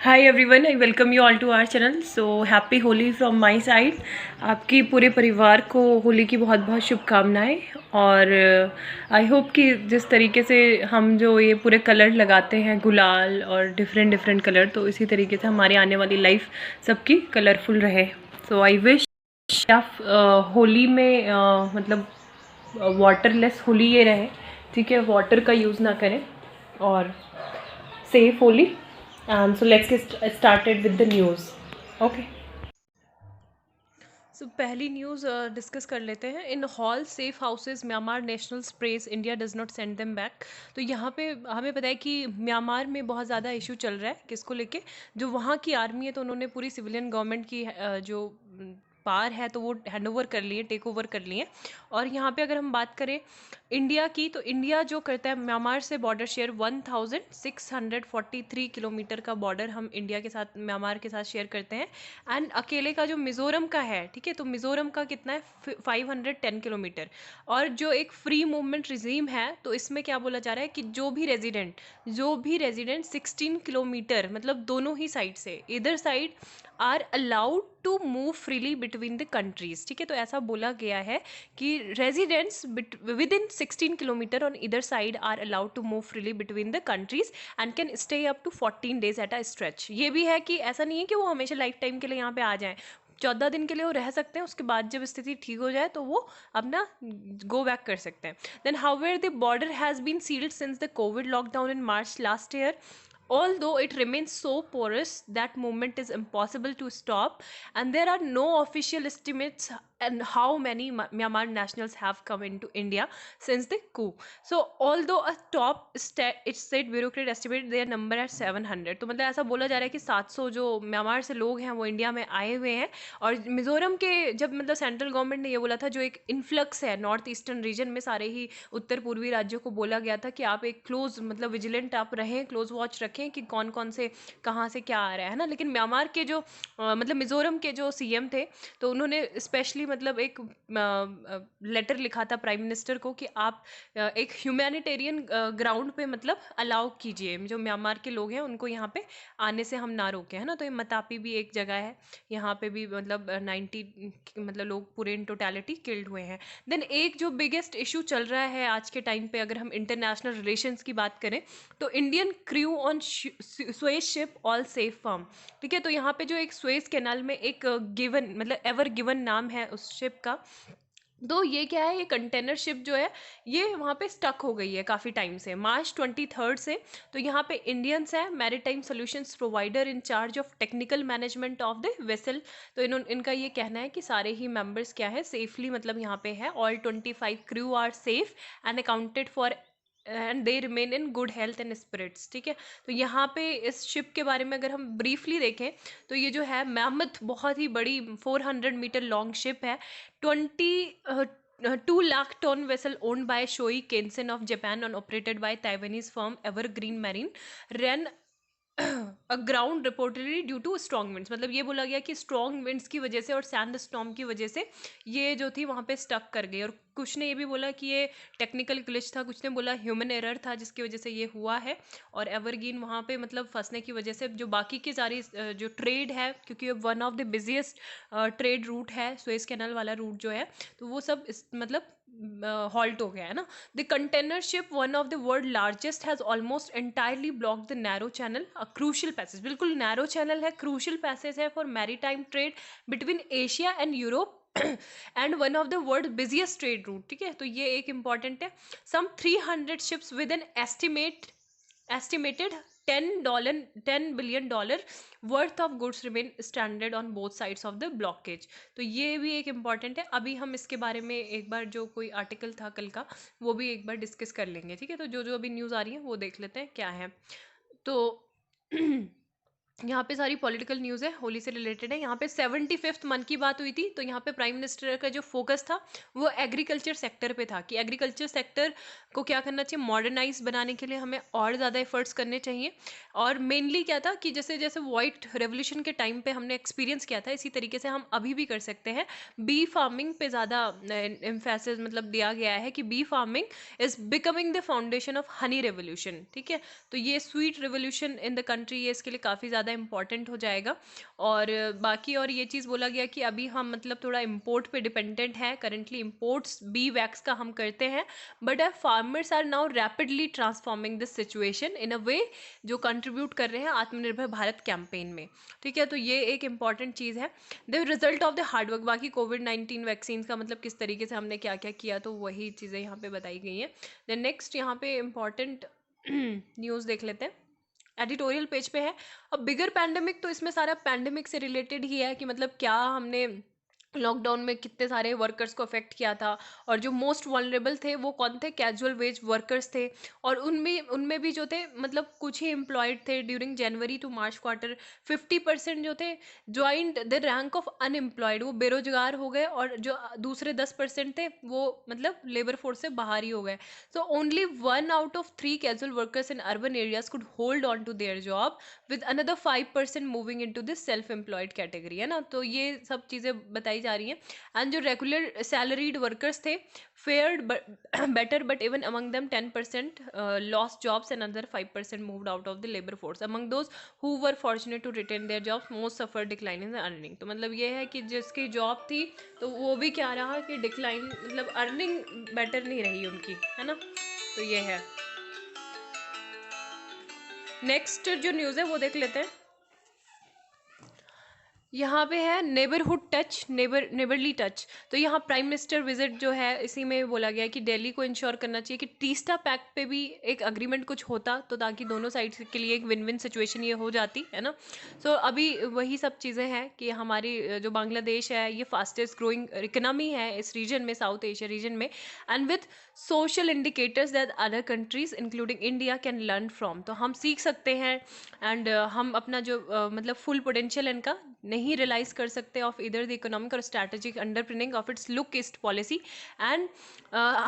Hi everyone, I welcome you all to our channel. So happy Holi from my side. आपकी पूरे परिवार को होली की बहुत बहुत शुभकामनाएं। और आई होप कि जिस तरीके से हम जो ये पूरे कलर लगाते हैं, गुलाल और डिफरेंट डिफरेंट कलर, तो इसी तरीके से हमारी आने वाली लाइफ सबकी कलरफुल रहे। सो आई विश आप होली में मतलब वाटरलेस होली ये रहे, ठीक है, वाटर का यूज़ ना करें और safe Holi. So let's get started with the news. Okay. So पहली न्यूज़ डिस्कस कर लेते हैं। In hall safe houses Myanmar national press India does not send them back. तो यहाँ पे हमें पता है कि म्यांमार में बहुत ज़्यादा इशू चल रहा है, किसको लेके, जो वहाँ की आर्मी है, तो उन्होंने पूरी सिविलियन गवर्नमेंट की जो पार है तो वो हैंड ओवर कर लिए, टेक ओवर कर लिए। और यहाँ पे अगर हम बात करें इंडिया की, तो इंडिया जो करता है म्यांमार से बॉर्डर शेयर 1643 किलोमीटर का बॉर्डर हम इंडिया के साथ, म्यांमार के साथ शेयर करते हैं। एंड अकेले का जो मिज़ोरम का है, ठीक है, तो मिज़ोरम का कितना है 510 किलोमीटर। और जो एक फ्री मूवमेंट रिजीम है, तो इसमें क्या बोला जा रहा है कि जो भी रेजिडेंट 16 किलोमीटर मतलब दोनों ही साइड से, इधर side are allowed to move freely between the countries. ठीक है, तो ऐसा बोला गया है कि residents within 16 kilometre on इधर side are allowed to move freely between the countries and can stay up to 14 days at a stretch. ये भी है कि ऐसा नहीं है कि वो हमेशा लाइफ टाइम के लिए यहाँ पे आ जाएं, 14 दिन के लिए वो रह सकते हैं, उसके बाद जब स्थिति ठीक हो जाए तो वो अपना गो बैक कर सकते हैं। Then however the border has been sealed since the covid lockdown in March last year, although it remains so porous that movement is impossible to stop, and there are no official estimates and how many Myanmar nationals have come into India since the coup. So although a top state bureaucrat estimate their number at 700, तो मतलब ऐसा बोला जा रहा है कि 700 जो Myanmar से लोग हैं वो इंडिया में आए हुए हैं। और मिज़ोरम के जब मतलब सेंट्रल गवर्नमेंट ने ये बोला था, जो एक इन्फ्लक्स है नॉर्थ ईस्टर्न रीजन में, सारे ही उत्तर पूर्वी राज्यों को बोला गया था कि आप एक क्लोज मतलब विजिलेंट आप रहें, क्लोज वॉच रखें कि कौन कौन से कहाँ से क्या आ रहा है ना। लेकिन म्यांमार के जो मतलब मिज़ोरम के जो सीएम थे, तो उन्होंने स्पेशली मतलब एक लेटर लिखा था प्राइम मिनिस्टर को कि आप एक ह्यूमैनिटेरियन ग्राउंड पे मतलब अलाउ कीजिए, जो म्यांमार के लोग हैं उनको यहाँ पे आने से हम ना रोकें, है ना। तो ये मतापी भी एक जगह है, यहाँ पे भी मतलब 90 मतलब लोग पूरे इन टोटलिटी किल्ड हुए हैं। देन एक जो बिगेस्ट इशू चल रहा है आज के टाइम पे, अगर हम इंटरनेशनल रिलेशंस की बात करें, तो Indian crew on Suez ship all safe firm. ठीक है, तो यहाँ पे जो एक स्वेज कैनाल में एक गिवन मतलब एवर गिवन नाम है उस शिप का, तो ये क्या है, ये कंटेनर शिप जो है ये वहाँ पे स्टक हो गई है काफ़ी टाइम से, मार्च 23 से। तो यहाँ पे इंडियंस हैं, maritime solutions provider in charge of technical management of the vessel. तो इनका ये कहना है कि सारे ही मेंबर्स क्या है सेफली मतलब यहाँ पे है, all 25 crew are safe and accounted for and they remain in good health and spirits. ठीक है, तो यहाँ पे इस शिप के बारे में अगर हम ब्रीफली देखें, तो ये जो है मैमथ बहुत ही बड़ी 400 मीटर लॉन्ग शिप है, 2 lakh ton vessel owned by Shoei Kensen of Japan and operated by Taiwanese firm Evergreen Marine ran ground reportedly due to strong winds. मतलब ये बोला गया कि स्ट्रॉन्ग विंड्स की वजह से और सैंड स्टॉर्म की वजह से ये जो थी वहाँ पे स्टक कर गई। और कुछ ने ये भी बोला कि ये टेक्निकल ग्लिच था, कुछ ने बोला ह्यूमन एरर था जिसकी वजह से ये हुआ है। और एवरग्रीन वहाँ पे मतलब फंसने की वजह से जो बाकी की सारी जो ट्रेड है, क्योंकि ये one of the busiest trade root है, सुएज कैनल वाला रूट जो है, तो वो सब मतलब हॉल्ट हो गया है ना। The container ship one of the world largest has almost entirely block the narrow channel, a crucial passage, बिल्कुल नैरो चैनल है, क्रूशल पैसेज है for maritime trade between Asia and Europe and one of the world busiest trade route. ठीक है, तो ये एक important है। Some 300 ships with an estimated $10 billion worth of goods remain stranded on both sides of the blockage। तो ये भी एक इम्पॉर्टेंट है। अभी हम इसके बारे में एक बार जो कोई आर्टिकल था कल का, वो भी एक बार डिस्कस कर लेंगे। ठीक है, तो जो जो अभी न्यूज़ आ रही है वो देख लेते हैं क्या है। तो यहाँ पे सारी पॉलिटिकल न्यूज़ है, होली से रिलेटेड है। यहाँ पे 75th मन की बात हुई थी, तो यहाँ पे प्राइम मिनिस्टर का जो फोकस था वो एग्रीकल्चर सेक्टर पे था कि एग्रीकल्चर सेक्टर को क्या करना चाहिए, मॉडर्नाइज बनाने के लिए हमें और ज़्यादा एफर्ट्स करने चाहिए। और मेनली क्या था कि जैसे जैसे वाइट रेवोल्यूशन के टाइम पे हमने एक्सपीरियंस किया था, इसी तरीके से हम अभी भी कर सकते हैं। बी फार्मिंग पे ज़्यादा एम्फेसिस मतलब दिया गया है कि bee farming is becoming the foundation of honey revolution. ठीक है, तो ये sweet revolution in the country, ये इसके लिए काफ़ी ज़्यादा ज़्यादा इंपॉर्टेंट हो जाएगा। और बाकी और ये चीज़ बोला गया कि अभी हम मतलब थोड़ा इम्पोर्ट पे डिपेंडेंट है, करेंटली इम्पोर्ट्स बी वैक्स का हम करते हैं, but farmers are now rapidly transforming this situation in a way जो कंट्रीब्यूट कर रहे हैं आत्मनिर्भर भारत कैंपेन में। ठीक है, तो ये एक इंपॉर्टेंट चीज़ है। The result of the hard work, बाकी कोविड-19 वैक्सीन का मतलब किस तरीके से हमने क्या क्या किया, तो वही चीज़ें यहाँ पे बताई गई हैं। देन नेक्स्ट यहाँ पे इम्पॉर्टेंट न्यूज़ देख लेते हैं, एडिटोरियल पेज पे है। अब बिगर पैंडेमिक, तो इसमें सारा पैंडेमिक से रिलेटेड ही है कि मतलब क्या हमने लॉकडाउन में कितने सारे वर्कर्स को अफेक्ट किया था, और जो मोस्ट वल्नरेबल थे वो कौन थे, कैजुअल वेज वर्कर्स थे। और उनमें उनमें भी जो थे मतलब कुछ ही एम्प्लॉयड थे during January to March quarter. 50% जो थे joined the rank of unemployed, वो बेरोजगार हो गए, और जो दूसरे 10% थे वो मतलब लेबर फोर्स से बाहर ही हो गए। So only 1 out of 3 casual workers in urban areas could hold on to their job, with another 5% moving into this self employed category, है ना। तो ये सब चीज़ें बताई जा रही हैं। एंड जो रेगुलर सैलरीड वर्कर्स थे fared better, but even among them 10% lost jobs and another 5% moved out of the labour force. Among those who were fortunate to retain their jobs most suffer decline in earning. तो मतलब ये है कि जिसकी job थी तो वो भी क्या रहा कि डिक्लाइन, मतलब अर्निंग बेटर नहीं रही उनकी, है ना। तो ये है। नेक्स्ट जो न्यूज़ है वो देख लेते हैं। यहाँ पे है नेबरहुड टच, नेबरली टच। तो यहाँ प्राइम मिनिस्टर विजिट जो है, इसी में बोला गया है कि दिल्ली को इंश्योर करना चाहिए कि तीस्ता पैक्ट पे भी एक अग्रीमेंट कुछ होता, तो ताकि दोनों साइड के लिए एक विन विन सिचुएशन ये हो जाती, है ना। सो अभी वही सब चीज़ें हैं कि हमारी जो बांग्लादेश है ये फास्टेस्ट ग्रोइंग इकोनॉमी है इस रीजन में, साउथ एशिया रीजन में, and with social indicators that other countries including India can learn from. तो हम सीख सकते हैं, एंड हम अपना जो मतलब फुल पोटेंशियल इनका नहीं रियलाइज कर सकते ऑफ इधर द इकोनॉमिक और strategic underpinning of its look east policy. And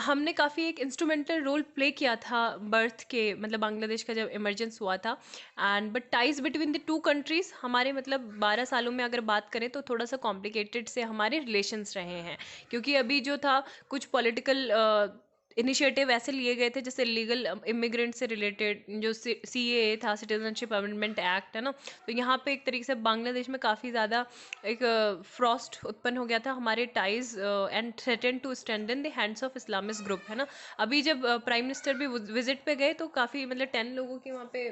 हमने काफ़ी एक इंस्ट्रूमेंटल रोल प्ले किया था बर्थ के, मतलब बांग्लादेश का जब इमरजेंस हुआ था। And but ties between the two countries हमारे मतलब 12 सालों में अगर बात करें तो थोड़ा सा कॉम्प्लिकेटेड से हमारे रिलेशंस रहे हैं, क्योंकि अभी जो था कुछ पॉलिटिकल इनिशिएटिव ऐसे लिए गए थे जैसे लीगल इमिग्रेंट से रिलेटेड जो CAA था, सिटीजनशिप अमेंडमेंट एक्ट, है ना। तो यहाँ पे एक तरीके से बांग्लादेश में काफ़ी ज़्यादा एक फ्रॉस्ट उत्पन्न हो गया था हमारे ties, and threaten to strengthen the hands of Islamist group, है ना। अभी जब प्राइम मिनिस्टर भी विजिट पे गए तो काफ़ी मतलब 10 लोगों की वहाँ पे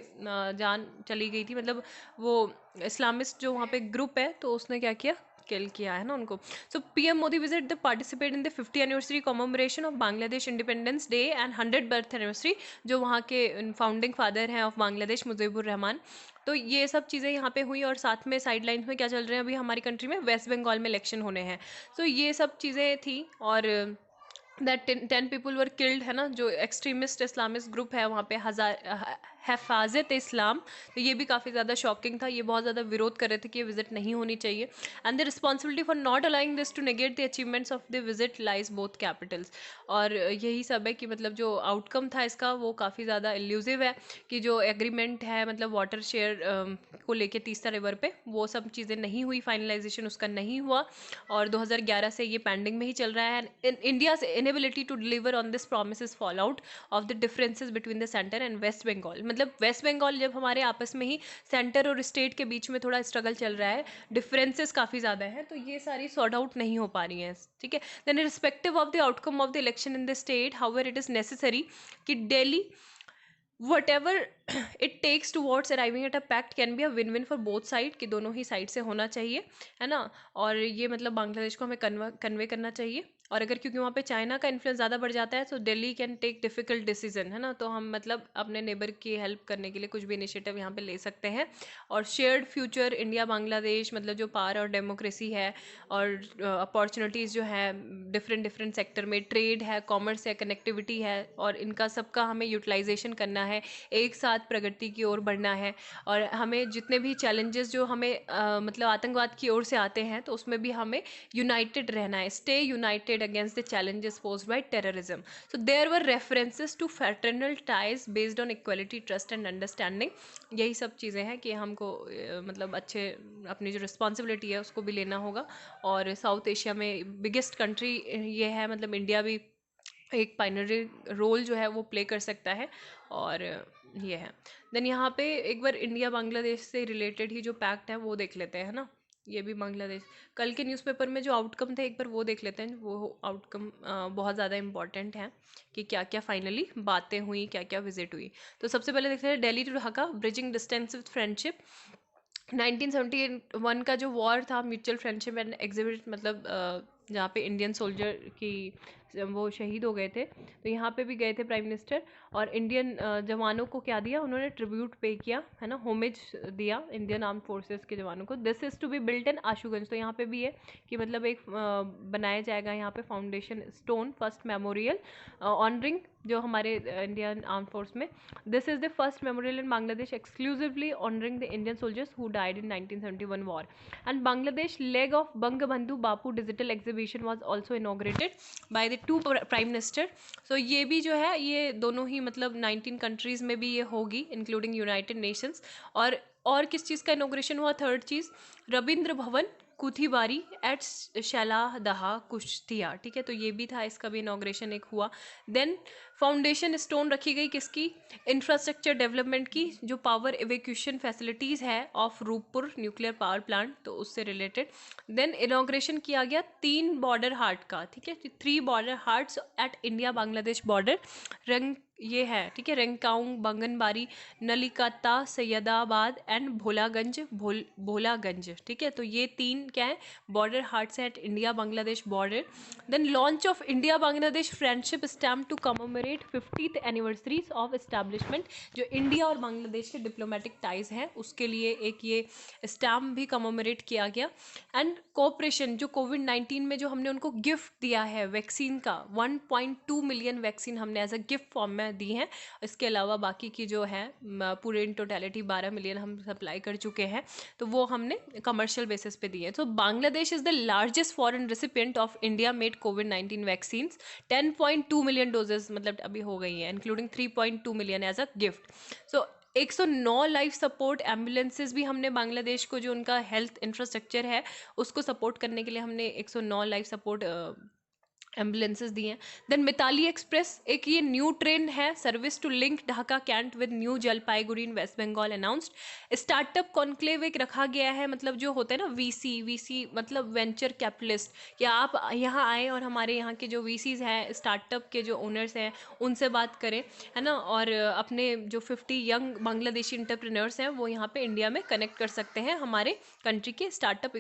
जान चली गई थी, मतलब वो इस्लामिस्ट जो वहाँ पे ग्रुप है तो उसने क्या किया, किल किया, है ना उनको। So PM Modi visited participate in the 50 anniversary commemoration of Bangladesh independence day and 100 birth anniversary, जो वहाँ के फाउंडिंग फादर हैं ऑफ बांग्लादेश, मुजीबुर रहमान। तो ये सब चीज़ें यहाँ पे हुई, और साथ में साइड लाइन्स में क्या चल रहे हैं अभी हमारी कंट्री में, वेस्ट बंगाल में इलेक्शन होने हैं। सो ये सब चीज़ें थी, और दैट 10 पीपल वर किल्ड, है ना। जो एक्सट्रीमिस्ट इस्लामिस्ट ग्रुप है वहाँ पे हिफाजत इस्लाम, तो ये भी काफ़ी ज़्यादा शॉकिंग था, ये बहुत ज़्यादा विरोध कर रहे थे कि ये विजिट नहीं होनी चाहिए। And the responsibility for not allowing this to negate the achievements of the visit lies both capitals. और यही सब है कि मतलब जो आउटकम था इसका वो काफ़ी ज़्यादा इल्यूसिव है, कि जो एग्रीमेंट है मतलब वाटर शेयर को लेके तीस्ता रिवर पे, वो सब चीज़ें नहीं हुई, फाइनलाइजेशन उसका नहीं हुआ, और 2011 से ये पेंडिंग में ही चल रहा है। India inability to deliver on this promises fallout of the differences between the center and West Bengal। मतलब वेस्ट बंगाल जब हमारे आपस में ही सेंटर और स्टेट के बीच में थोड़ा स्ट्रगल चल रहा है, डिफरेंसेस काफ़ी ज़्यादा है, तो ये सारी सॉर्ट आउट नहीं हो पा रही हैं, ठीक है। Then respective of the outcome of the election in the state, however it is necessary कि Delhi whatever it takes towards arriving at a pact can be a win-win for both side, कि दोनों ही साइड से होना चाहिए, है ना। और ये मतलब बांग्लादेश को हमें कन्वे करना चाहिए। और अगर क्योंकि वहाँ पे चाइना का इन्फ्लुएंस ज़्यादा बढ़ जाता है तो Delhi can take difficult decision, है ना। तो हम मतलब अपने नेबर की हेल्प करने के लिए कुछ भी इनिशिएटिव यहाँ पे ले सकते हैं। और शेयर्ड फ्यूचर इंडिया बांग्लादेश, मतलब जो पावर और डेमोक्रेसी है और अपॉर्चुनिटीज़ जो है डिफरेंट डिफरेंट सेक्टर में, ट्रेड है, कॉमर्स है, कनेक्टिविटी है, और इनका सबका हमें यूटिलाइजेशन करना है, एक साथ प्रगति की ओर बढ़ना है। और हमें जितने भी चैलेंजेस जो हमें मतलब आतंकवाद की ओर से आते हैं तो उसमें भी हमें यूनाइटेड रहना है, stay United against the challenges posed by terrorism। So there were references to fraternal ties based on equality, trust and understanding। यही सब चीज़ें हैं कि हमको मतलब अच्छे अपनी जो रिस्पॉन्सिबिलिटी है उसको भी लेना होगा। और साउथ एशिया में बिगेस्ट कंट्री ये है, मतलब इंडिया भी एक पाइनरी रोल जो है वो प्ले कर सकता है। और ये है। देन यहाँ पे एक बार इंडिया बांग्लादेश से रिलेटेड ही जो पैक्ट है वो देख लेते हैं, है ना। ये भी बांग्लादेश कल के न्यूज़पेपर में जो आउटकम थे एक बार वो देख लेते हैं। वो आउटकम बहुत ज़्यादा इंपॉर्टेंट है कि क्या क्या फाइनली बातें हुई, क्या क्या विजिट हुई। तो सबसे पहले देखते हैं Delhi to Dhaka bridging distance with friendship. 1971 का जो वॉर था, म्यूचुअल फ्रेंडशिप एंड एग्जिबिट, मतलब जहाँ पे इंडियन सोल्जर की वो शहीद हो गए थे, तो यहाँ पे भी गए थे प्राइम मिनिस्टर, और इंडियन जवानों को क्या दिया उन्होंने, ट्रिब्यूट पे किया, है ना, होमेज दिया इंडियन आर्म फोर्सेस के जवानों को। This is to be built in Ashuganj. तो यहाँ पे भी है कि मतलब एक बनाया जाएगा यहाँ पे foundation stone, first memorial honouring जो हमारे इंडियन आर्म फोर्स में। This is the first memorial in Bangladesh exclusively honouring the Indian soldiers who died in 1971 war. And Bangladesh leg of Bangabandhu Bapu digital exhibition was also inaugurated by the two prime minister. So ये भी जो है ये दोनों ही मतलब 19 countries में भी ये होगी इंक्लूडिंग यूनाइटेड नेशंस। और किस चीज़ का इनोग्रेशन हुआ, थर्ड चीज़, रविंद्र भवन कुथीबारी एट शैलादहा कुश्तिया, ठीक है, तो ये भी था, इसका भी इनॉग्रेशन एक हुआ। देन फाउंडेशन स्टोन रखी गई किसकी, इंफ्रास्ट्रक्चर डेवलपमेंट की, जो पावर इवेक्यूशन फैसिलिटीज़ है of Rooppur nuclear power plant, तो उससे रिलेटेड। देन इनॉग्रेशन किया गया 3 बॉर्डर हाट का, ठीक है, 3 border haats at India Bangladesh border. रंग ये है, ठीक है, रेंगकाउंग, बंगनबारी, नलिकाता, सैयदाबाद एंड भोलागंज, ठीक है, तो ये 3 क्या है, border haats at India Bangladesh border. Then launch of India Bangladesh friendship stamp to commemorate 50th anniversaries of establishment. जो इंडिया और बांग्लादेश के डिप्लोमेटिक टाइज हैं उसके लिए एक ये स्टैम्प भी कमोमरेट किया गया। एंड कोऑपरेशन, जो कोविड-19 में जो हमने उनको गिफ्ट दिया है वैक्सीन का, 1.2 मिलियन वैक्सीन हमने एज अ गिफ्ट फॉर्म में दी हैं। इसके अलावा बाकी की जो है पूरे इन टोटलिटी 12 मिलियन हम सप्लाई कर चुके हैं, तो वो हमने कमर्शियल बेसिस पे दिए हैं। तो Bangladesh is the largest foreign recipient of India made कोविड-19 वैक्सीन। 10.2 मिलियन डोजेज मतलब अभी हो गई हैं, including 3.2 million as a gift. So 109 life support ambulances भी हमने बांग्लादेश को, जो उनका हेल्थ इंफ्रास्ट्रक्चर है उसको सपोर्ट करने के लिए हमने 109 लाइफ सपोर्ट एम्बुलेंसेज दी हैं। देन मिताली एक्सप्रेस, एक ये न्यू ट्रेन है service to link Dhaka cantt with New Jalpaiguri in West Bengal announced. Startup conclave एक रखा गया है, मतलब जो होते हैं ना वीसी मतलब वेंचर कैपिटलिस्ट, या आप यहाँ आए और हमारे यहाँ के जो वीसीज हैं, स्टार्टअप के जो ओनर्स हैं, उनसे बात करें, है ना, और अपने जो 50 यंग बांग्लादेशी इंटरप्रेन्योर्स हैं वो यहाँ पे इंडिया में कनेक्ट कर सकते हैं हमारे कंट्री के स्टार्टअप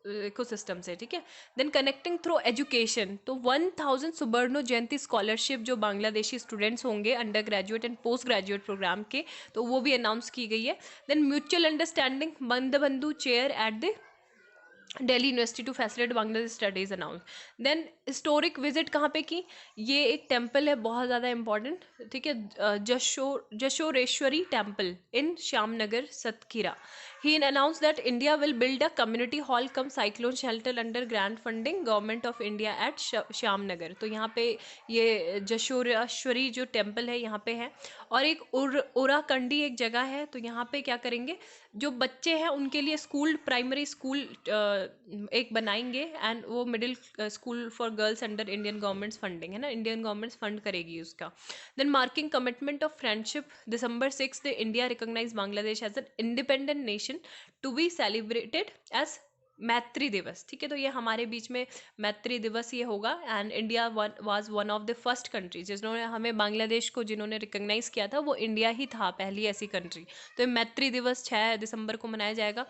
इकोसिस्टम से, ठीक है। देन कनेक्टिंग थ्रू एजुकेशन, तो 1000 सुबर्णो जयंती स्कॉलरशिप जो बांग्लादेशी स्टूडेंट्स होंगे undergraduate and postgraduate programme के, तो वो भी अनाउंस की गई है। Then mutual understanding Bangabandhu chair at the Delhi university to facilitate Bangladesh studies announce. Then historic visit कहाँ पे की, ये एक टेम्पल है बहुत ज़्यादा इंपॉर्टेंट, ठीक है, Jashoreshwari temple in Shyamnagar Satkhira. He announce that India will build a community hall come cyclone shelter under grant funding government of India at Shyamnagar. तो यहाँ पे ये जशोरेश्वरी जो टेम्पल है यहाँ पे है। और एक ओराकंडी एक जगह है, तो यहाँ पे क्या करेंगे, जो बच्चे हैं उनके लिए स्कूल, प्राइमरी स्कूल एक बनाएंगे, एंड वो middle school for girls under Indian governments funding, है ना, इंडियन गवर्नमेंट्स फंड करेगी उसका। Then marking commitment of friendship, December 6 India recognise Bangladesh as an independent nation to be celebrated as Maitri Diwas, ठीक है, तो ये हमारे बीच में मैत्री दिवस ये होगा। And India was one of the first country जिन्होंने हमें बांग्लादेश को जिन्होंने रिकॉग्नाइज किया था, वो इंडिया ही था पहली ऐसी कंट्री। तो ये मैत्री दिवस 6 दिसंबर को मनाया जाएगा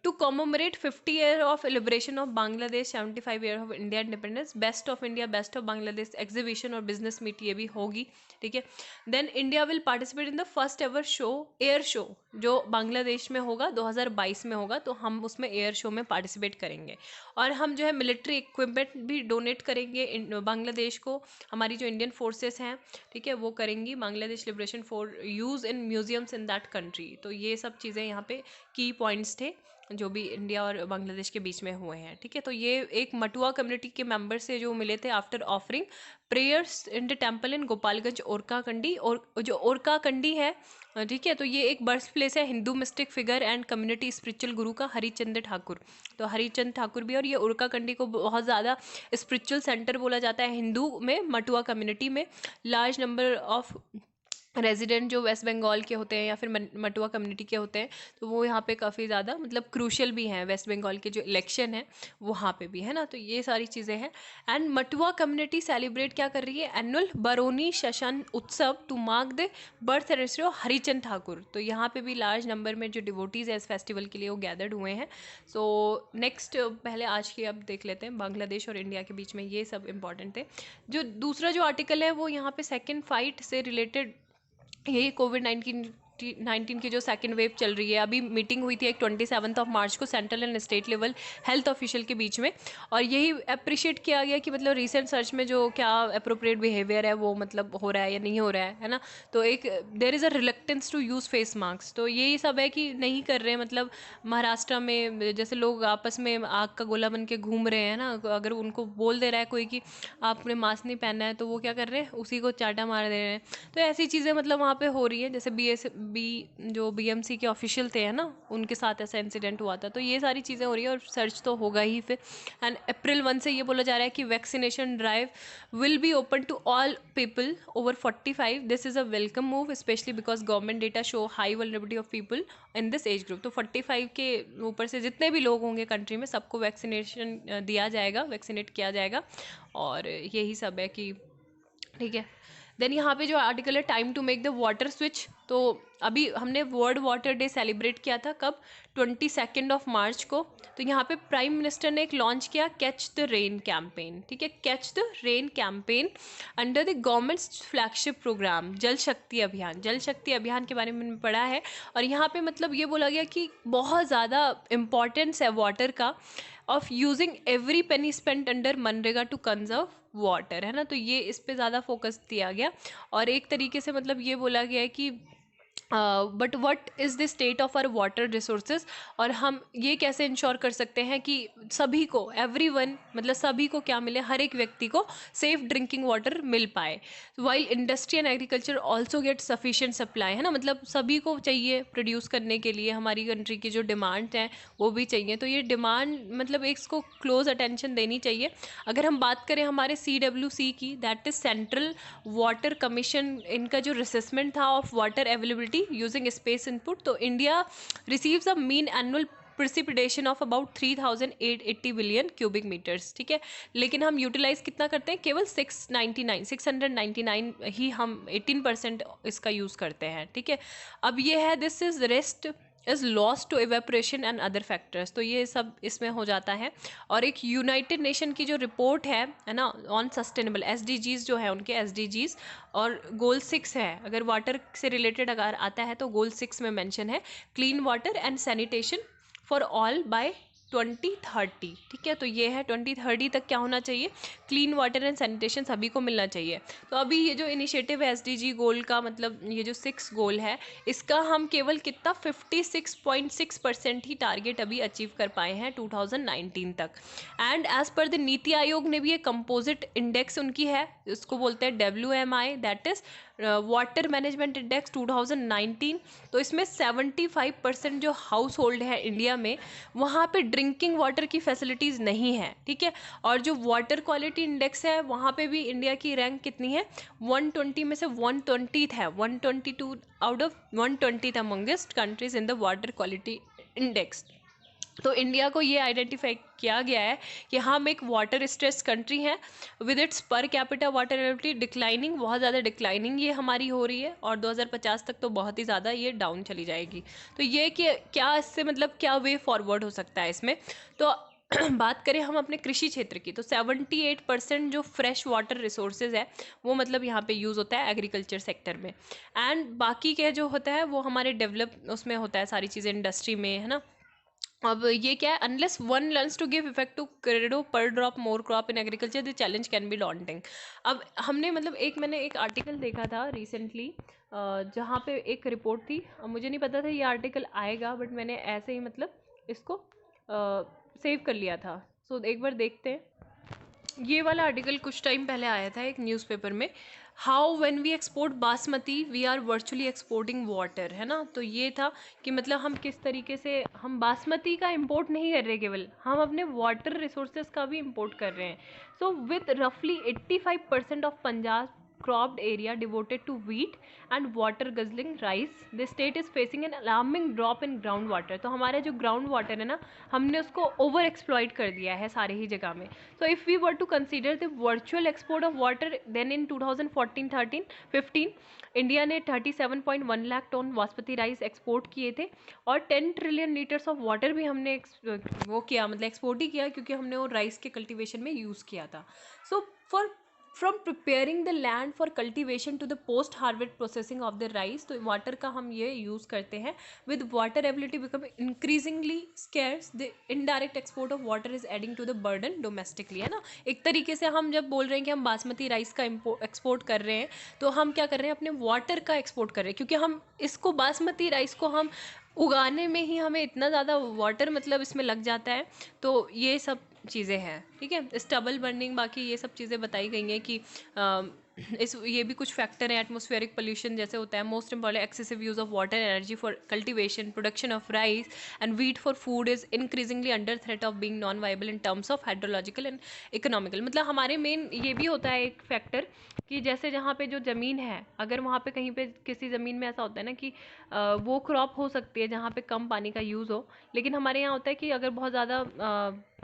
to commemorate 50 year of liberation of Bangladesh, 75 year of India independence, best of India best of Bangladesh exhibition और बिजनेस मीट ये भी होगी, ठीक है। Then India will participate in the first ever show, air show, जो बांग्लादेश में होगा 2022 में होगा, तो हम उसमें एयर शो में पार्टिसिपेट करेंगे। और हम जो है मिलिट्री इक्विपमेंट भी डोनेट करेंगे बांग्लादेश को, हमारी जो इंडियन फोर्सेस हैं, ठीक है, वो करेंगी Bangladesh liberation for use in museums in that country. तो ये सब चीज़ें यहाँ पे की पॉइंट्स थे जो भी इंडिया और बांग्लादेश के बीच में हुए हैं, ठीक है। तो ये एक मटुआ कम्युनिटी के मेंबर से जो मिले थे after offering prayers in the temple in Gopalganj Orakandi, और जो ओरकाकंडी है, ठीक है, तो ये एक बर्थ प्लेस है Hindu mistake figure and community spiritual गुरु का हरिचंद्र ठाकुर। तो हरिचंद ठाकुर भी, और ये ओरकाकंडी को बहुत ज़्यादा स्पिरिचुअल सेंटर बोला जाता है हिंदू में, मटुआ कम्युनिटी में। लार्ज नंबर ऑफ रेजिडेंट जो वेस्ट बंगाल के होते हैं या फिर मटुआ कम्युनिटी के होते हैं, तो वो यहाँ पे काफ़ी ज़्यादा मतलब क्रूशल भी हैं। वेस्ट बंगाल के जो इलेक्शन है वहाँ पे भी है ना, तो ये सारी चीज़ें हैं। एंड मटुआ कम्युनिटी सेलिब्रेट क्या कर रही है, एनुअल बरौनी शशन उत्सव to mark the birth anniversary of Harichand Thakur. तो यहाँ पे भी लार्ज नंबर में जो डिवोटीज़ है इस फेस्टिवल के लिए वो गैदर्ड हुए हैं। सो नेक्स्ट पहले आज की अब देख लेते हैं, बांग्लादेश और इंडिया के बीच में ये सब इंपॉर्टेंट थे। जो दूसरा जो आर्टिकल है वो यहाँ पे सेकेंड फाइट से रिलेटेड, यही कोविड-19 की जो सेकंड वेव चल रही है। अभी मीटिंग हुई थी एक 27 मार्च को central and state level health official के बीच में, और यही अप्रिशिएट किया गया कि मतलब रिसेंट सर्च में जो क्या अप्रोप्रिएट बिहेवियर है वो मतलब हो रहा है या नहीं हो रहा है ना। तो एक there is a reluctance to use face mask, तो यही सब है कि नहीं कर रहे हैं। मतलब महाराष्ट्र में जैसे लोग आपस में आग का गोला बन के घूम रहे हैं ना, अगर उनको बोल दे रहा है कोई कि आपने मास्क नहीं पहनना है, तो वो क्या कर रहे हैं, उसी को चाटा मार दे रहे हैं। तो ऐसी चीज़ें मतलब वहाँ पे हो रही है। जैसे जो बीएमसी के ऑफिशियल थे है ना, उनके साथ ऐसा इंसिडेंट हुआ था। तो ये सारी चीज़ें हो रही है और सर्च तो होगा ही फिर। एंड अप्रैल 1 से ये बोला जा रहा है कि vaccination drive will be open to all people over 45। This is a welcome move specially because government data show high vulnerability of people in this age group. तो 45 के ऊपर से जितने भी लोग होंगे कंट्री में सबको वैक्सीनेशन दिया जाएगा, वैक्सीनेट किया जाएगा। और यही सब है कि ठीक है। देन यहाँ पे जो आर्टिकल है time to make the water switch, तो अभी हमने वर्ल्ड वाटर डे सेलिब्रेट किया था कब, 22 मार्च को। तो यहाँ पे प्राइम मिनिस्टर ने एक लॉन्च किया कैच द रेन कैंपेन, ठीक है, catch the rain campaign under the governments flagship programme Jal Shakti अभियान। जल शक्ति अभियान के बारे में मैंने पढ़ा है, और यहाँ पे मतलब ये बोला गया कि बहुत ज़्यादा इम्पॉर्टेंस है वाटर का, of using every penny spent under MNREGA to conserve water, है ना। तो ये इस पे ज़्यादा फोकस दिया गया, और एक तरीके से मतलब ये बोला गया है कि but what is the state of our water resources, और हम ये कैसे इंश्योर कर सकते हैं कि सभी को, एवरीवन मतलब सभी को क्या मिले, हर एक व्यक्ति को सेफ ड्रिंकिंग वाटर मिल पाए। While industry and agriculture also get sufficient supply, है ना, मतलब सभी को चाहिए प्रोड्यूस करने के लिए, हमारी कंट्री की जो डिमांड हैं वो भी चाहिए। तो ये डिमांड मतलब एक इसको क्लोज अटेंशन देनी चाहिए। अगर हम बात करें हमारे CWC की, that is central water commission, इनका जो रिसेसमेंट था of water availability using space input, तो India receives a mean annual precipitation of about 3880 billion cubic metres, ठीक है। लेकिन हम यूटिलाइज कितना करते हैं, केवल 699 ही हम 18% इसका यूज़ करते हैं, ठीक है। अब ये है this is rest is loss to evaporation and other factors, तो ये सब इसमें हो जाता है। और एक यूनाइटेड नेशन की जो रिपोर्ट है ना, ऑन सस्टेनेबल SDGs जो है उनके SDGs, और गोल 6 है, अगर वाटर से रिलेटेड अगर आता है तो गोल 6 में मेंशन है clean water and sanitation for all by 2030, ठीक है। तो ये है 2030 तक क्या होना चाहिए, क्लीन वाटर एंड सैनिटेशन सभी को मिलना चाहिए। तो अभी ये जो इनिशिएटिव है SDG गोल का, मतलब ये जो 6 गोल है, इसका हम केवल कितना 56.6% ही टारगेट अभी अचीव कर पाए हैं 2019 तक। And as per the NITI Aayog ने भी एक कंपोजिट इंडेक्स उनकी है, इसको बोलते हैं WMI, that is water management index 2019। तो इसमें 75% जो हाउस होल्ड है इंडिया में, वहाँ पे ड्रिंकिंग वाटर की फैसिलिटीज़ नहीं है, ठीक है। और जो वाटर क्वालिटी इंडेक्स है वहाँ पे भी इंडिया की रैंक कितनी है, 120 में से 120th है, 122 out of 120th amongst countries in the water quality index. तो इंडिया को ये आइडेंटिफाई किया गया है कि हम एक वाटर स्ट्रेस कंट्री हैं, with its per capita water availability declining, बहुत ज़्यादा डिक्लाइनिंग ये हमारी हो रही है, और 2050 तक तो बहुत ही ज़्यादा ये डाउन चली जाएगी। तो ये कि क्या इससे मतलब क्या वे फॉरवर्ड हो सकता है इसमें, तो बात करें हम अपने कृषि क्षेत्र की, तो 78% जो फ्रेश वाटर रिसोर्सेज है वो मतलब यहाँ पे यूज़ होता है एग्रीकल्चर सेक्टर में। एंड बाकी के जो होता है वो हमारे डेवलप उसमें होता है सारी चीज़ें इंडस्ट्री में, है ना। अब ये क्या है, unless one learns to give effect to credo per drop more crop in agriculture the challenge can be daunting. अब हमने मतलब मैंने एक आर्टिकल देखा था रिसेंटली, जहाँ पे एक रिपोर्ट थी, मुझे नहीं पता था ये आर्टिकल आएगा, बट मैंने ऐसे ही मतलब इसको सेव कर लिया था। सो एक बार देखते हैं। ये वाला आर्टिकल कुछ टाइम पहले आया था एक न्यूज़पेपर में, how when we export basmati we are virtually exporting water, है ना। तो ये था कि मतलब हम किस तरीके से हम बासमती का इंपोर्ट नहीं कर रहे, केवल हम अपने वाटर रिसोर्सेज का भी इंपोर्ट कर रहे हैं। सो विथ रफली 85% of Punjab cropped area devoted to wheat and water guzzling rice. The state is facing an alarming drop in groundwater. तो हमारा जो ground water है ना, हमने उसको over exploit कर दिया है सारे ही जगह में. So if we were to consider the virtual export of water, then in 2014-13-15 India ने 37.1 lakh ton basmati rice export किए थे और 10 ट्रिलियन लीटर्स ऑफ वाटर भी हमने वो किया, मतलब एक्सपोर्ट ही किया, क्योंकि हमने वो राइस के कल्टीवेशन में यूज़ किया था. So for from preparing the land for cultivation to the post harvest processing of the rice, तो वाटर का हम ये यूज़ करते हैं. With water ability become increasingly scarce, the indirect export of water is adding to the burden domestically, है ना. एक तरीके से हम जब बोल रहे हैं कि हम बासमती राइस का एक्सपोर्ट कर रहे हैं, तो हम क्या कर रहे हैं, अपने वाटर का एक्सपोर्ट कर रहे हैं, क्योंकि हम इसको बासमती राइस को हम उगाने में ही हमें इतना ज़्यादा वाटर मतलब इसमें लग जाता है. तो ये सब चीज़ें हैं, ठीक है. स्टबल बर्निंग, बाकी ये सब चीज़ें बताई गई हैं कि ये भी कुछ फैक्टर है. एटमॉस्फेरिक पोल्यूशन जैसे होता है. Most important, excessive use of water energy for cultivation, production of rice and wheat for food is increasingly under threat of being non viable in terms of hydrological and economical. मतलब हमारे main ये भी होता है एक factor कि जैसे जहाँ पे जो ज़मीन है, अगर वहाँ पे कहीं पे किसी ज़मीन में ऐसा होता है ना कि वो क्रॉप हो सकती है जहाँ पे कम पानी का यूज़ हो, लेकिन हमारे यहाँ होता है कि अगर बहुत ज़्यादा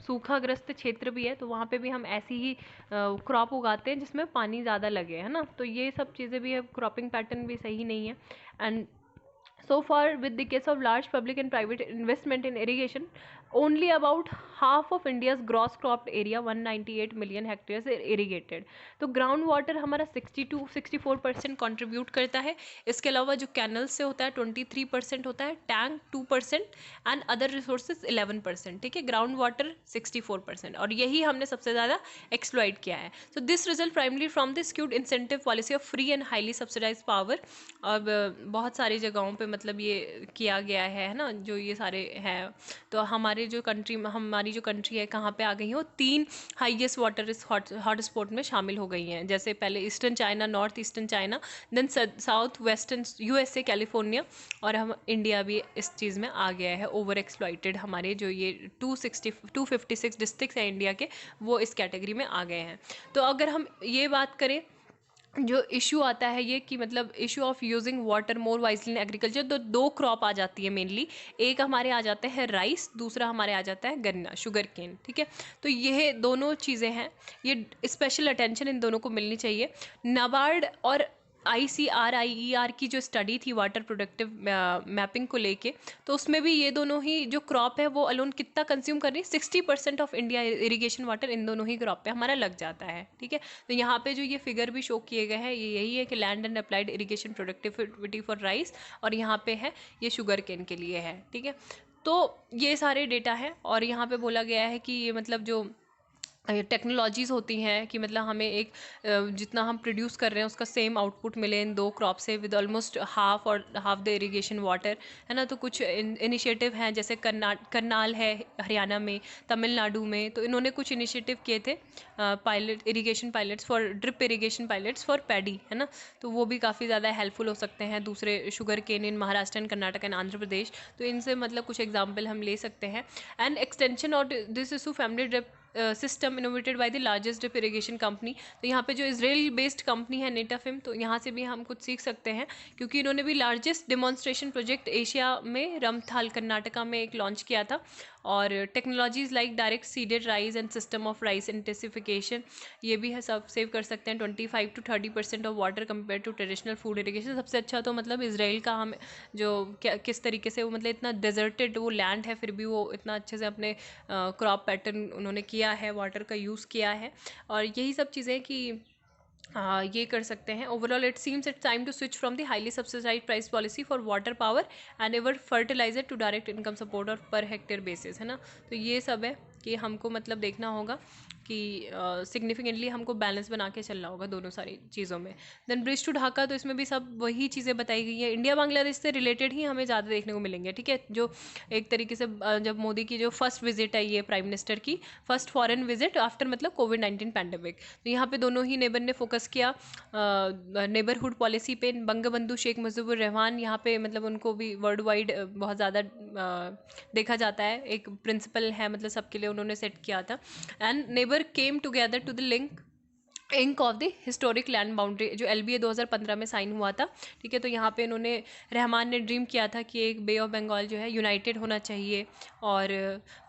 सूखाग्रस्त क्षेत्र भी है तो वहाँ पे भी हम ऐसी ही क्रॉप उगाते हैं जिसमें पानी ज़्यादा लगे, है ना. तो ये सब चीज़ें भी है, क्रॉपिंग पैटर्न भी सही नहीं है. And so far with the case of large public and private investment in irrigation, only about half of India's gross cropped area 198 million hectares is irrigated. तो ग्राउंड वाटर हमारा 62-64% कंट्रीब्यूट करता है. इसके अलावा जो कैनल से होता है 23% होता है, टैंक 2% एंड अदर रिसोर्सेज 11%, ठीक है. ग्राउंड वाटर 64%, और यही हमने सबसे ज़्यादा एक्सप्लॉइट किया है. So this result primarily from the skewed incentive policy of free and highly subsidise power. अब बहुत सारी जगहों पे मतलब ये किया गया है ना, जो ये सारे हैं. तो हमारी जो कंट्री है कहाँ पे आ गई है, वो 3 हाईएस्ट वाटर हॉट स्पॉट में शामिल हो गई हैं. जैसे पहले eastern China, north eastern China, then south western USA, California, और हम इंडिया भी इस चीज़ में आ गया है. ओवर एक्सप्लॉइटेड हमारे जो ये 256 डिस्ट्रिक्ट हैं इंडिया के, वो इस कैटेगरी में आ गए हैं. तो अगर हम ये बात करें, जो इशू आता है ये कि मतलब issue of using water more wisely in agriculture, तो 2 क्रॉप आ जाती है मेनली. एक हमारे आ जाते हैं राइस, दूसरा हमारे आ जाता है गन्ना, शुगर केन, ठीक है. तो ये दोनों चीज़ें हैं, ये स्पेशल अटेंशन इन दोनों को मिलनी चाहिए. नाबार्ड और ICRIER की जो स्टडी थी वाटर प्रोडक्टिव मैपिंग को लेके, तो उसमें भी ये दोनों ही जो क्रॉप है वो अलोन कितना कंज्यूम कर रही है, 60% of India irrigation water in दोनों ही क्रॉप पे हमारा लग जाता है, ठीक है. तो यहाँ पे जो ये फिगर भी शो किए गए हैं, ये यही है कि land and applied irrigation productivity for rice, और यहाँ पे है ये शुगर केन के लिए है, ठीक है. तो ये सारे डेटा हैं, और यहाँ पे बोला गया है कि ये मतलब जो टेक्नोलॉजीज़ होती हैं कि मतलब हमें एक जितना हम प्रोड्यूस कर रहे हैं उसका सेम आउटपुट मिले इन 2 क्रॉप से, with almost half the irrigation water, है ना. तो कुछ इनिशिएटिव हैं, जैसे करनाल है हरियाणा में, तमिलनाडु में, तो इन्होंने कुछ इनिशिएटिव किए थे, irrigation pilots for drip irrigation pilots for paddy, है ना. तो वो भी काफ़ी ज़्यादा हेल्पफुल हो सकते हैं. दूसरे sugar cane in Maharashtra and Karnataka and Andhra Pradesh, तो इनसे मतलब कुछ एग्जाम्पल हम ले सकते हैं. एंड एक्सटेंशन और this issue family drip system innovated by the largest drip irrigation company. तो यहाँ पे जो इसराइल बेस्ड कंपनी है नेटाफिम, तो यहाँ से भी हम कुछ सीख सकते हैं, क्योंकि इन्होंने भी लार्जेस्ट डेमोन्स्ट्रेशन प्रोजेक्ट एशिया में रमथाल कर्नाटका में एक लॉन्च किया था. और technologies like direct seeded rice and system of rice intensification, ये भी है, सब सेव कर सकते हैं 25-30% of water compare to traditional food irrigation. सबसे अच्छा तो मतलब इसराइल का हम जो किस तरीके से वो मतलब इतना डेजर्टेड वो लैंड है, फिर भी वो इतना अच्छे से अपने क्रॉप पैटर्न उन्होंने किया है, वाटर का यूज़ किया है. और यही सब चीज़ें कि ये कर सकते हैं. Overall it seems it's time to switch from the highly subsidised price policy for water power and ever fertiliser to direct income support और पर हेक्टेयर बेसिस, है ना. तो ये सब है कि हमको मतलब देखना होगा कि सिग्निफिकेंटली हमको बैलेंस बना के चलना होगा दोनों सारी चीज़ों में. देन ब्रिज टू ढाका, तो इसमें भी सब वही चीज़ें बताई गई हैं. इंडिया बांग्लादेश से रिलेटेड ही हमें ज़्यादा देखने को मिलेंगे, ठीक है. जो एक तरीके से जब मोदी की जो फर्स्ट विजिट है, ये प्राइम मिनिस्टर की फर्स्ट फॉरेन विजिट आफ्टर मतलब कोविड-19 पैंडेमिक, तो यहाँ पे दोनों ही नेबर ने फोकस किया नेबरहुड पॉलिसी पे. बंगबंधु शेख मुजीबुर रहमान, यहाँ पे मतलब उनको भी वर्ल्ड वाइड बहुत ज़्यादा देखा जाता है, एक प्रिंसिपल है मतलब सबके लिए उन्होंने सेट किया था. And neighbour came together to the link ink of the historic land boundary, जो LBA 2015 में साइन हुआ था, ठीक है। तो यहाँ पे इन्होंने, रहमान ने ड्रीम किया था कि एक बे ऑफ बंगाल जो है यूनाइटेड होना चाहिए, और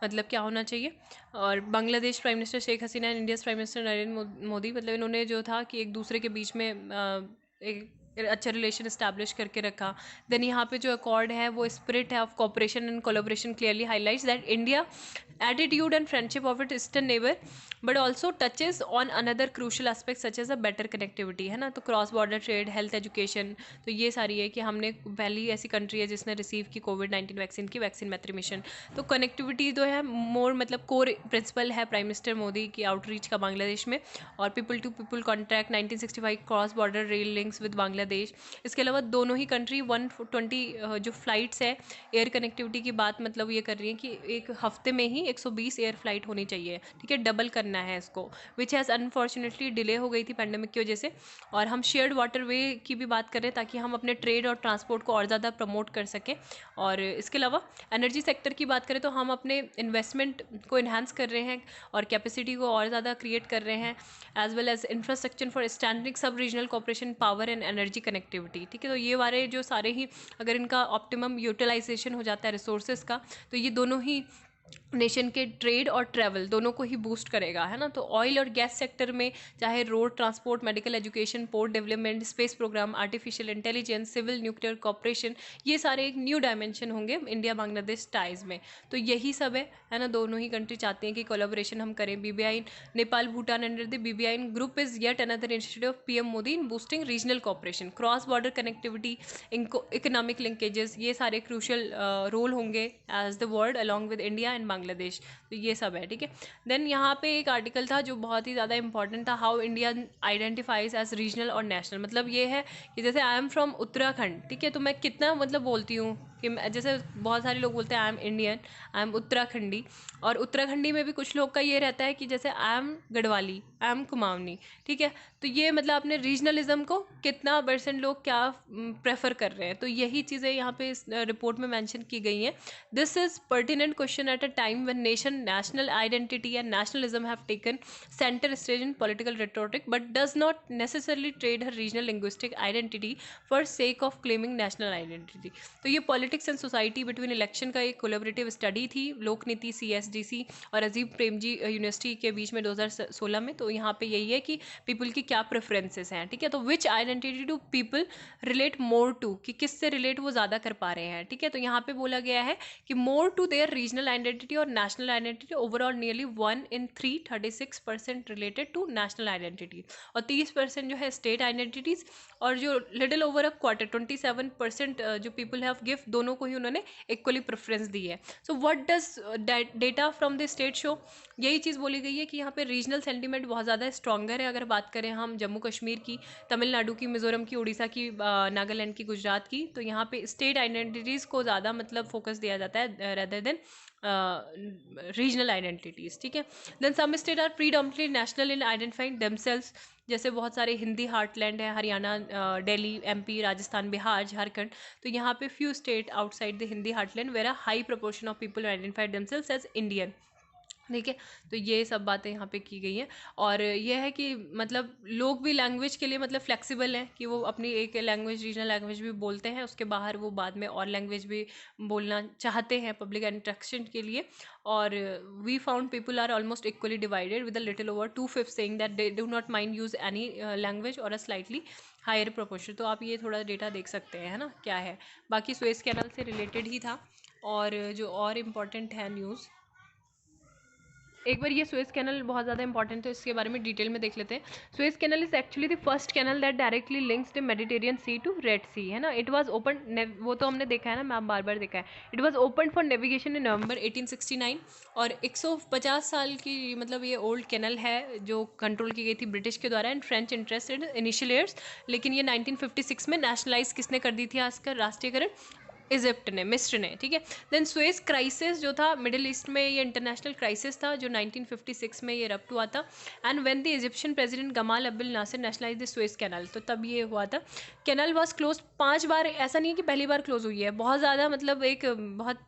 मतलब क्या होना चाहिए, और Bangladesh prime minister Sheikh Hasina and India prime minister Narendra Modi, मतलब इन्होंने जो था कि एक दूसरे के बीच में एक अच्छा रिलेशन इस्टेब्लिश करके रखा। देन यहाँ पे जो अकॉर्ड है वो स्पिरिट है of cooperation and collaboration clearly highlights that India attitude and friendship of its eastern neighbor, but also touches on another crucial aspect such as a better connectivity, है ना। तो cross border trade, health, education, तो ये सारी है कि हमने पहली ऐसी कंट्री है जिसने रिसीव की कोविड-19 वैक्सीन की वैक्सीन मैत्री मिशन। तो कनेक्टिविटी जो है मोर मतलब कोर प्रिंसिपल है प्राइम मिनिस्टर मोदी की आउटरीच का बांग्लादेश में, और people to people contact 1965 cross border rail links with Bangladesh. इसके अलावा दोनों ही कंट्री 120 जो फ्लाइट्स है एयर कनेक्टिविटी की बात मतलब ये कर रही है कि एक हफ्ते में ही 120 एयर फ्लाइट होनी चाहिए, ठीक है, डबल करना है इसको, विच हैज़ अनफॉर्चुनेटली डिले हो गई थी पैंडेमिक की वजह से। और हम शेयर्ड वाटरवे की भी बात करें ताकि हम अपने ट्रेड और ट्रांसपोर्ट को और ज़्यादा प्रमोट कर सकें। और इसके अलावा एनर्जी सेक्टर की बात करें तो हम अपने इन्वेस्टमेंट को इन्हांस कर रहे हैं और कैपेसिटी को और ज़्यादा क्रिएट कर रहे हैं, as well as infrastructure for standing sub regional cooperation, power and energy connectivity, ठीक है। तो ये वाले जो सारे ही अगर इनका ऑप्टिमम यूटिलाइजेशन हो जाता है रिसोर्सेज का, तो ये दोनों ही नेशन के ट्रेड और ट्रैवल दोनों को ही बूस्ट करेगा, है ना। तो ऑयल और गैस सेक्टर में चाहे road transport, medical education, port development, space programme, artificial intelligence, civil nuclear cooperation, ये सारे एक न्यू डायमेंशन होंगे इंडिया बांग्लादेश टाइज में। तो यही सब है ना। दोनों ही कंट्री चाहती हैं कि कोलैबोरेशन हम करें। BBI Nepal Bhutan under the BBI group is yet another initiative of PM Modi in boosting regional cooperation, cross border connectivity, economic linkages, ये सारे क्रूशल रोल होंगे as the world along with India and Bangladesh. तो ये सब है, ठीक है। देन यहाँ पे एक आर्टिकल था जो बहुत ही ज़्यादा इंपॉर्टेंट था, how India identifies as regional और नेशनल। मतलब ये है कि जैसे आई एम फ्रॉम उत्तराखंड, ठीक है, तो मैं कितना मतलब बोलती हूँ कि जैसे बहुत सारे लोग बोलते हैं I am Indian, I am Uttarakhandi, और उत्तराखंडी में भी कुछ लोग का ये रहता है कि जैसे I am Garhwali, I am Kumaoni, ठीक है। तो ये मतलब अपने रीजनलिज्म को कितना % लोग क्या प्रेफर कर रहे हैं, तो यही चीज़ें यहाँ पे इस रिपोर्ट में मेंशन की गई हैं। This is pertinent question at a time when nation national identity and nationalism have taken centre stage in political rhetoric, but does not necessarily trade her regional linguistic identity for sake of claiming national identity. तो ये politics and society between election का एक collaborative study थी, लोक नीति CSDC और अजीब Premji university के बीच में 2016 में। तो यहाँ पे यही है कि पीपल की क्या प्रेफरेंसेस हैं, ठीक है। तो which identity to people relate more to, कि किससे रिलेट वो ज़्यादा कर पा रहे हैं, ठीक है। तो यहाँ पे बोला गया है कि more to their regional identity और national identity, overall nearly 1 in 3 36% related to national identity, और 30% जो है स्टेट आइडेंटिटीज़, और जो लिटिल ओवर अ क्वार्टर 27% जो पीपल हैव गिव, दोनों को ही उन्होंने इक्वली प्रेफरेंस दी है। So what does data from the state show, यही चीज़ बोली गई है कि यहाँ पे रीजनल सेंटीमेंट बहुत ज़्यादा स्ट्रॉन्गर है। अगर बात करें हम जम्मू कश्मीर की, तमिलनाडु की, मिजोरम की, उड़ीसा की, नागालैंड की, गुजरात की, तो यहाँ पे स्टेट आइडेंटिटीज़ को ज़्यादा मतलब फोकस दिया जाता है रेदर देन रीजनल आइडेंटिटीज़, ठीक है। Then some state are predominantly national in identifying themselves, जैसे बहुत सारे हिंदी हार्टलैंड है, हरियाणा, दिल्ली, MP, राजस्थान, बिहार, झारखंड। तो यहाँ पे few state outside the Hindi heartland where a high proportion of people identified themselves as Indian, ठीक है। तो ये सब बातें यहाँ पे की गई हैं। और ये है कि मतलब लोग भी लैंग्वेज के लिए मतलब फ्लेक्सिबल हैं कि वो अपनी एक लैंग्वेज, रीजनल लैंग्वेज भी बोलते हैं, उसके बाहर वो बाद में और लैंग्वेज भी बोलना चाहते हैं पब्लिक इंटरेक्शन के लिए। और we found people are almost equally divided with a little over 2/5 saying that they do not mind use any language और अ स्लाइटली हायर प्रोपोर्शन। तो आप ये थोड़ा डेटा देख सकते हैं, है ना, क्या है। बाकी सुएज कैनल से रिलेटेड ही था। और जो और इम्पॉर्टेंट है न्यूज़, एक बार ये सुएज कैनल बहुत ज़्यादा इंपॉर्टेंट है, इसके बारे में डिटेल में देख लेते हैं। Suez canal is actually the first canal that directly links the Mediterranean sea to Red Sea, है ना। इट वाज ओपन, वो तो हमने देखा है ना, मैं बार बार देखा है। It was open for navigation in November 1869, और 150 साल की मतलब ये ओल्ड कैनल है जो कंट्रोल की गई थी ब्रिटिश के द्वारा and French interested initial years. लेकिन ये 1956 में नेशनलाइज किसने कर दी थी, इसका राष्ट्रीयकरण इजिप्ट ने, मिस्र ने, ठीक है। देन सुएज क्राइसिस जो था मिडिल ईस्ट में, ये इंटरनेशनल क्राइसिस था जो 1956 में ये रप्ट हुआ था। And when the Egyptian president Gamal Abdel Nasser nationalise the Suez canal, तो तब ये हुआ था। कैनल वाज क्लोज 5 बार, ऐसा नहीं है कि पहली बार क्लोज हुई है, बहुत ज़्यादा मतलब एक बहुत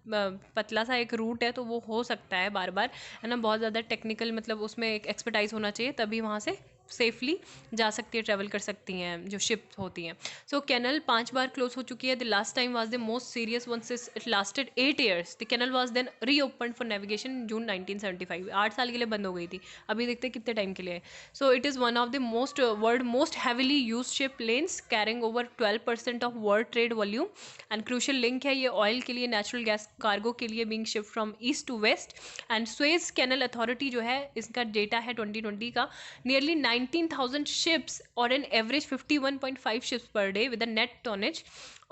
पतला सा एक रूट है, तो वो हो सकता है बार बार, है ना। बहुत ज़्यादा टेक्निकल मतलब उसमें एक एक्सपर्टाइज होना चाहिए तभी वहाँ से सेफली जा सकती है, ट्रैवल कर सकती हैं जो शिप होती हैं। सो कैनल 5 बार क्लोज हो चुकी है। The last time was the most serious one since it lasted 8 years. The canal was then reopened for navigation in June 1975। 8 साल के लिए बंद हो गई थी, अभी देखते हैं कितने टाइम के लिए है। So it is one of the most world most heavily use ship lens carrying over 12% of world trade volume and crucial link है ये ऑयल के लिए, नेचुरल गैस कार्गो के लिए, being shift from east to west. And Suez canal authority जो है, इसका data है 2020 का, nearly 19,000 ships or an average 51.5 ships per day with a net tonnage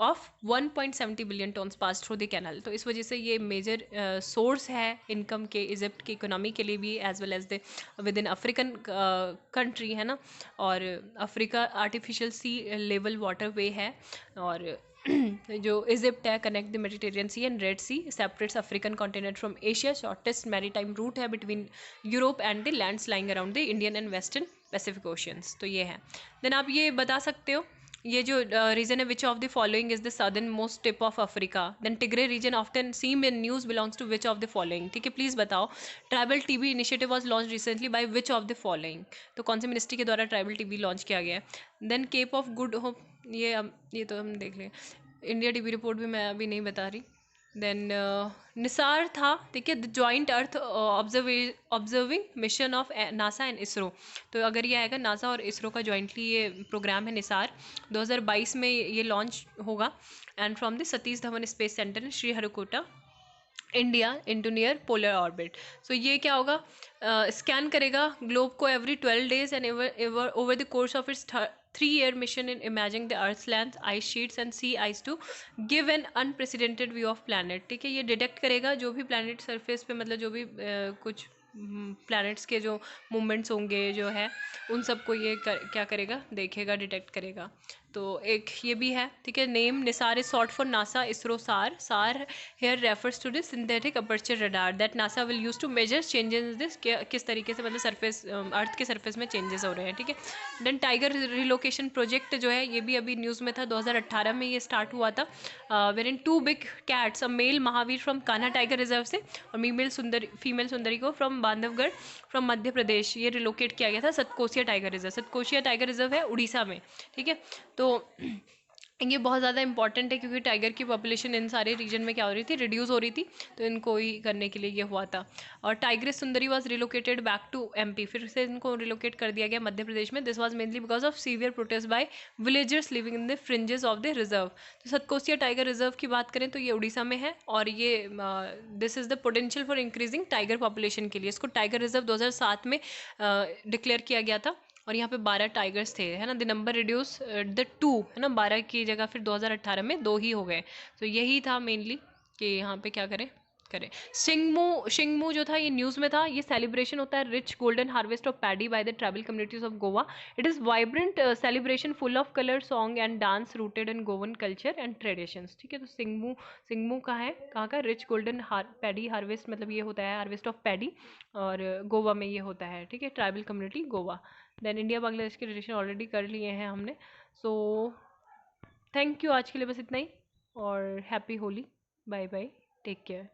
of 1.70 billion tons passed through the canal। तो इस वजह से ये मेजर सोर्स है इनकम के, इजिप्ट की इकोनॉमी के लिए भी, as well as the within African country है ना। और Africa artificial sea level waterway है। और जो इजिप्ट है connect the Mediterranean sea and red sea, separates African continent from Asia, shortest maritime route है between Europe and the lands lying around the Indian and western Pacific oceans. तो ये है। Then आप ये बता सकते हो, ये जो रीजन है, which of the following is the southern most tip of Africa. Then Tigray region often seem in news belongs to which of the following. ठीक है, प्लीज बताओ। Tribal TB initiative was launch recently by which of the following. तो कौन सी ministry के द्वारा tribal TB launch किया गया है। Then Cape of Good Hope, ये तो हम देख लें। इंडिया टीबी रिपोर्ट भी मैं अभी नहीं बता रही। देन निसार था, ठीक है, the joint earth observing mission of NASA and ISRO. तो अगर ये आएगा, नासा और इसरो का जॉइंटली ये प्रोग्राम है निसार, 2022 में ये लॉन्च होगा। And from the Satish Dhawan space centre in Sriharikota, India into near polar orbit. So ये क्या होगा, स्कैन करेगा ग्लोब को every 12 days and over the course of its 3-year mission in imagining the Earth's lands, ice sheets and sea ice to give an unprecedented view of planet। ठीक है, ये detect करेगा जो भी प्लानट सरफेस पे, मतलब जो भी कुछ प्लैनेट्स के जो मूवमेंट्स होंगे जो है, उन सबको ये क्या करेगा, देखेगा, डिटेक्ट करेगा। तो एक ये भी है, ठीक है। Name NISAR is short for NASA ISRO SAR. SAR here refers to this synthetic aperture radar that NASA will use to measure changes in this, किस तरीके से मतलब सरफेस, अर्थ के सरफेस में चेंजेस हो रहे हैं, ठीक है। देन टाइगर रिलोकेशन प्रोजेक्ट जो है, ये भी अभी न्यूज़ में था, 2018 में ये स्टार्ट हुआ था। Where in 2 big cats, a male Mahavir from Kanha tiger reserve से, और फीमेल सुंदरी को फ्रॉम बांधवगढ़ फ्रॉम मध्य प्रदेश, ये रिलोकेट किया गया था Satkosia tiger reserve. Satkosia tiger reserve है उड़ीसा में, ठीक है। तो ये बहुत ज़्यादा इंपॉर्टेंट है, क्योंकि टाइगर की पॉपुलेशन इन सारे रीजन में क्या हो रही थी, रिड्यूस हो रही थी। तो इनको ही करने के लिए ये हुआ था। और tigress Sundari was relocated back to MP, फिर से इनको रिलोकेट कर दिया गया मध्य प्रदेश में। This was mainly because of severe protest by villagers living in the fringes of the reserve. तो सतकोसिया टाइगर रिजर्व की बात करें तो ये उड़ीसा में है, और ये this is the potential for increasing tiger population के लिए। इसको टाइगर रिजर्व 2007 में डिक्लेयर किया गया था। और यहाँ पे 12 टाइगर्स थे, है ना। द नंबर रिड्यूस द 2, है ना, 12 की जगह फिर 2018 में 2 ही हो गए। तो यही था मेनली कि यहाँ पे क्या करें। शिंगमू जो था, ये न्यूज़ में था। ये सेलिब्रेशन होता है rich golden harvest of paddy by the tribal communities of Goa. It is vibrant celebration full of colour, song and dance rooted in Goan culture and traditions, ठीक है। तो सिंगमू का है, कहाँ का, रिच गोल्डन पैडी हार्वेस्ट, मतलब ये होता है हार्वेस्ट ऑफ पैडी, और गोवा में ये होता है, ठीक है, tribal community Goa. Then India Bangladesh के रिलेशन ऑलरेडी कर लिए हैं हमने। सो थैंक यू, आज के लिए बस इतना ही, और happy Holi, bye bye, take care.